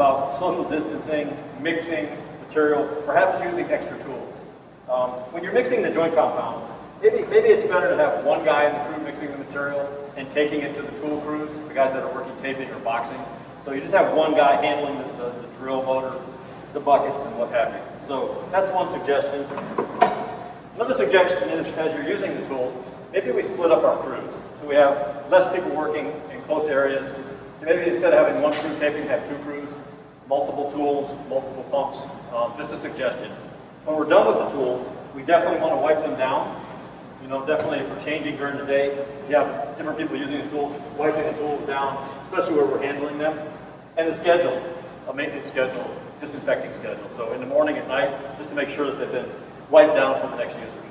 about social distancing, mixing material, perhaps using extra tools. When you're mixing the joint compound, maybe it's better to have one guy in the crew mixing the material and taking it to the tool crews, the guys that are working taping or boxing. So you just have one guy handling the drill motor, the buckets, and what have you. So that's one suggestion. Another suggestion is, as you're using the tools, maybe we split up our crews. So we have less people working in close areas. So maybe instead of having one crew taping, have two crews, multiple tools, multiple pumps. Just a suggestion. When we're done with the tools, we definitely want to wipe them down. You know, definitely if we're changing during the day, if you have different people using the tools, wiping the tools down, especially where we're handling them. And the schedule, a maintenance schedule, disinfecting schedule. So in the morning, at night, just to make sure that they've been wiped down for the next users.